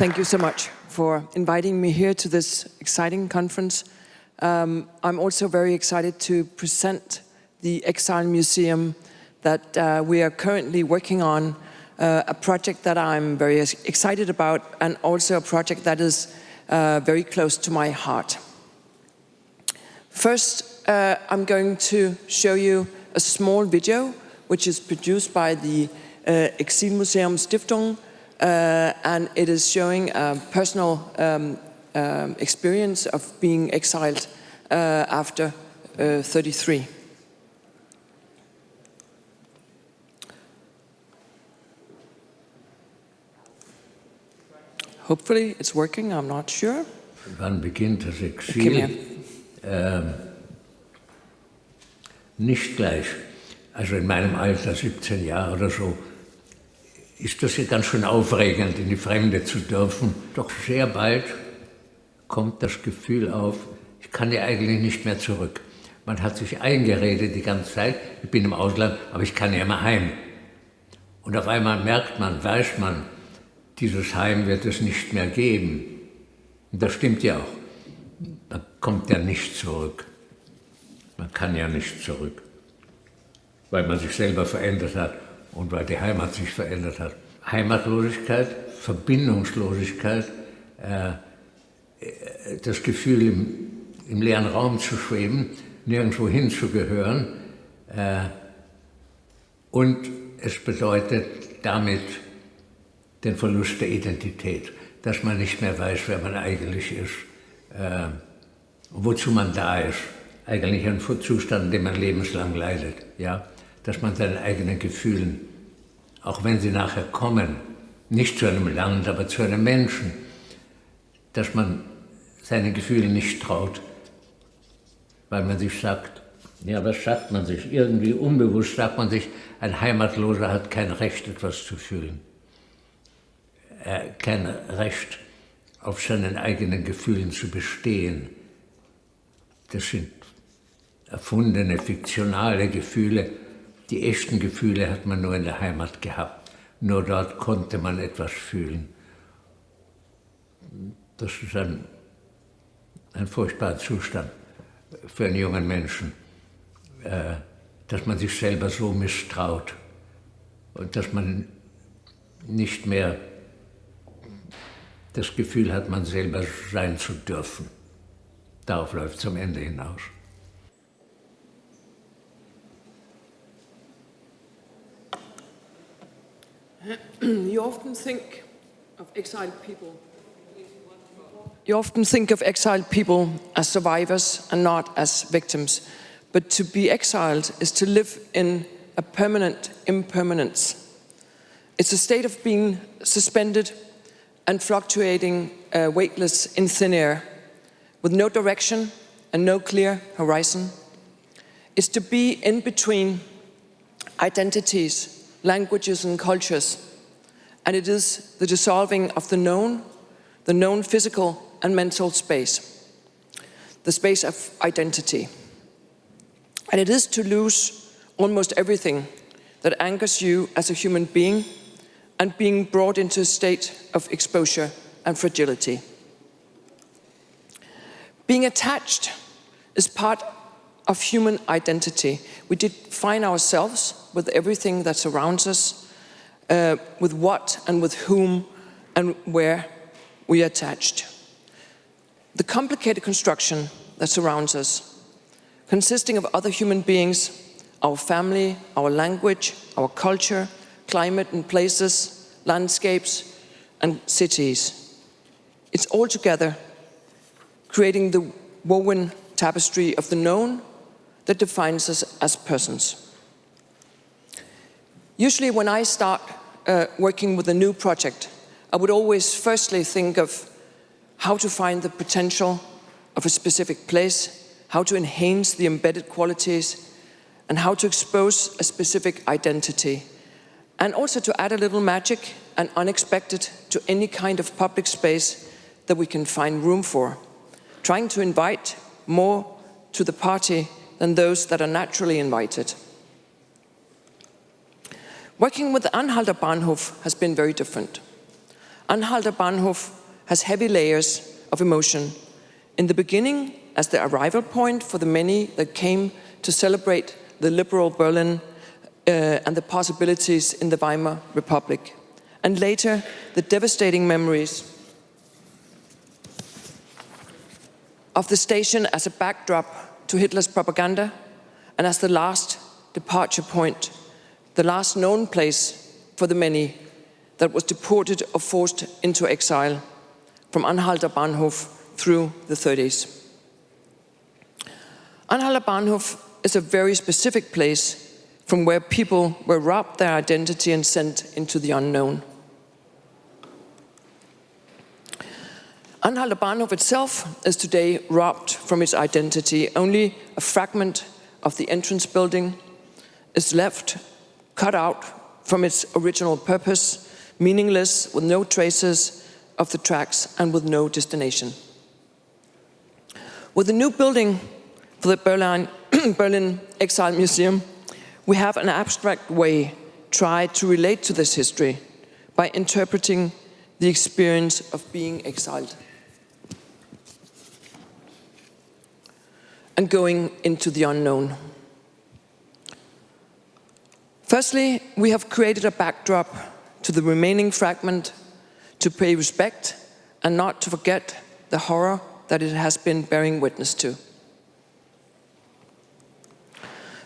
Thank you so much for inviting me here to this exciting conference. I'm also very excited to present the Exilmuseum that we are currently working on, a project that I'm very excited about, and also a project that is very close to my heart. First, I'm going to show you a small video which is produced by the Exilmuseum Stiftung, and it is showing a personal experience of being exiled after 33. Hopefully it's working, I'm not sure. Wann beginnt das Exil? Nicht gleich. Also in meinem Alter, 17 Jahre oder so, ist das ja ganz schön aufregend, in die Fremde zu dürfen. Doch sehr bald kommt das Gefühl auf, ich kann ja eigentlich nicht mehr zurück. Man hat sich eingeredet die ganze Zeit, ich bin im Ausland, aber ich kann ja immer heim. Und auf einmal merkt man, weiß man, dieses Heim wird es nicht mehr geben. Und das stimmt ja auch. Man kommt ja nicht zurück. Man kann ja nicht zurück. Weil man sich selber verändert hat und weil die Heimat sich verändert hat. Heimatlosigkeit, Verbindungslosigkeit, das Gefühl, im leeren Raum zu schweben, nirgendwo hinzugehören. Und es bedeutet damit den Verlust der Identität, dass man nicht mehr weiß, wer man eigentlich ist, wozu man da ist. Eigentlich ein Zustand, in dem man lebenslang leidet. Ja? Dass man seinen eigenen Gefühlen, auch wenn sie nachher kommen, nicht zu einem Land, aber zu einem Menschen, dass man seinen Gefühlen nicht traut, weil man sich sagt, ja, was sagt man sich? Irgendwie unbewusst sagt man sich, ein Heimatloser hat kein Recht, etwas zu fühlen. Kein Recht, auf seinen eigenen Gefühlen zu bestehen. Das sind erfundene, fiktionale Gefühle. Die echten Gefühle hat man nur in der Heimat gehabt. Nur dort konnte man etwas fühlen. Das ist ein furchtbarer Zustand für einen jungen Menschen, dass man sich selber so misstraut und dass man nicht mehr das Gefühl hat, man selber sein zu dürfen. Darauf läuft es am Ende hinaus. You often think of exiled people. You often think of exiled people as survivors and not as victims. But to be exiled is to live in a permanent impermanence. It's a state of being suspended and fluctuating, weightless in thin air, with no direction and no clear horizon. It's to be in between identities, languages and cultures, and it is the dissolving of the known physical and mental space, the space of identity. And it is to lose almost everything that anchors you as a human being and being brought into a state of exposure and fragility. Being attached is part of human identity. We define ourselves with everything that surrounds us, with what and with whom and where we are attached. The complicated construction that surrounds us, consisting of other human beings, our family, our language, our culture, climate and places, landscapes and cities. It's all together creating the woven tapestry of the known that defines us as persons. Usually when I start working with a new project, I would always firstly think of how to find the potential of a specific place, how to enhance the embedded qualities, and how to expose a specific identity. And also to add a little magic and unexpected to any kind of public space that we can find room for, trying to invite more to the party than those that are naturally invited. Working with the Anhalter Bahnhof has been very different. Anhalter Bahnhof has heavy layers of emotion. In the beginning, as the arrival point for the many that came to celebrate the liberal Berlin and the possibilities in the Weimar Republic. And later, the devastating memories of the station as a backdrop to Hitler's propaganda and as the last departure point, the last known place for the many that was deported or forced into exile from Anhalter Bahnhof through the 30s. Anhalter Bahnhof is a very specific place from where people were robbed their identity and sent into the unknown. Anhalter Bahnhof itself is today robbed from its identity. Only a fragment of the entrance building is left, cut out from its original purpose, meaningless, with no traces of the tracks and with no destination. With the new building for the Berlin Exilmuseum, we have in an abstract way tried to relate to this history by interpreting the experience of being exiled and going into the unknown. Firstly, we have created a backdrop to the remaining fragment to pay respect and not to forget the horror that it has been bearing witness to.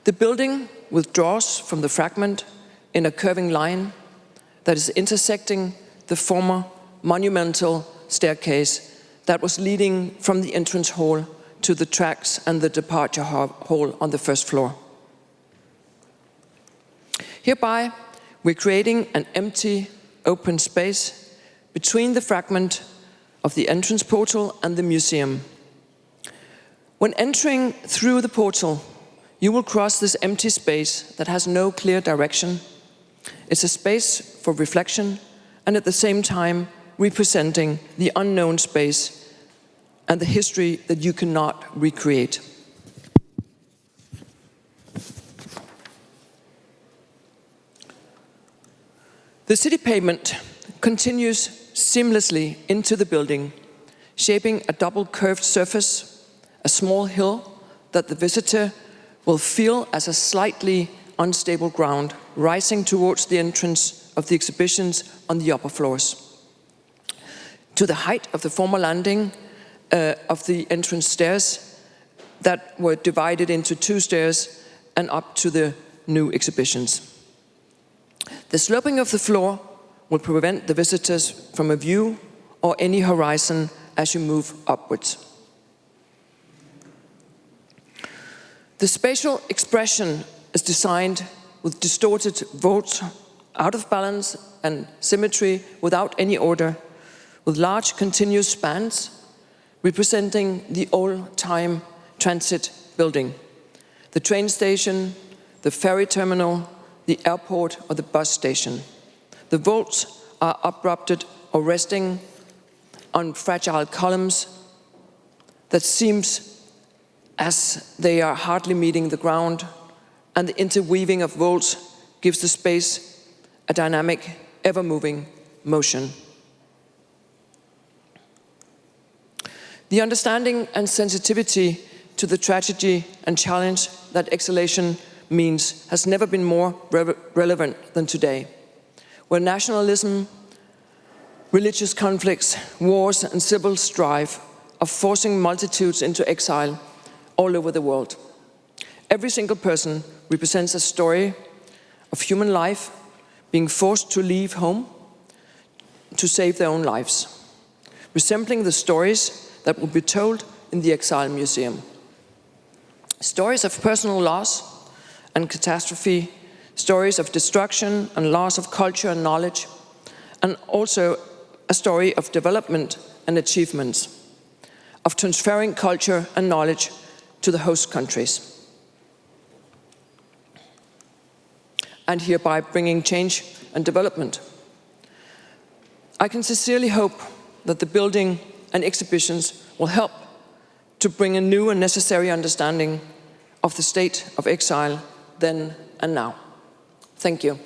The building withdraws from the fragment in a curving line that is intersecting the former monumental staircase that was leading from the entrance hall to the tracks and the departure hall on the first floor. Hereby, we're creating an empty, open space between the fragment of the entrance portal and the museum. When entering through the portal, you will cross this empty space that has no clear direction. It's a space for reflection and at the same time representing the unknown space and the history that you cannot recreate. The city pavement continues seamlessly into the building, shaping a double curved surface, a small hill that the visitor will feel as a slightly unstable ground rising towards the entrance of the exhibitions on the upper floors. To the height of the former landing of the entrance stairs that were divided into two stairs and up to the new exhibitions. The sloping of the floor will prevent the visitors from a view or any horizon as you move upwards. The spatial expression is designed with distorted vaults, out of balance and symmetry without any order, with large continuous spans representing the old-time transit building, the train station, the ferry terminal, the airport or the bus station. The vaults are uprupted or resting on fragile columns that seems as they are hardly meeting the ground, and the interweaving of vaults gives the space a dynamic, ever-moving motion. The understanding and sensitivity to the tragedy and challenge that exilation means has never been more relevant than today, where nationalism, religious conflicts, wars and civil strife are forcing multitudes into exile all over the world. Every single person represents a story of human life being forced to leave home to save their own lives, resembling the stories that will be told in the Exilmuseum. Stories of personal loss and catastrophe, stories of destruction and loss of culture and knowledge, and also a story of development and achievements, of transferring culture and knowledge to the host countries, and hereby bringing change and development. I can sincerely hope that the building and exhibitions will help to bring a new and necessary understanding of the state of exile then and now. Thank you.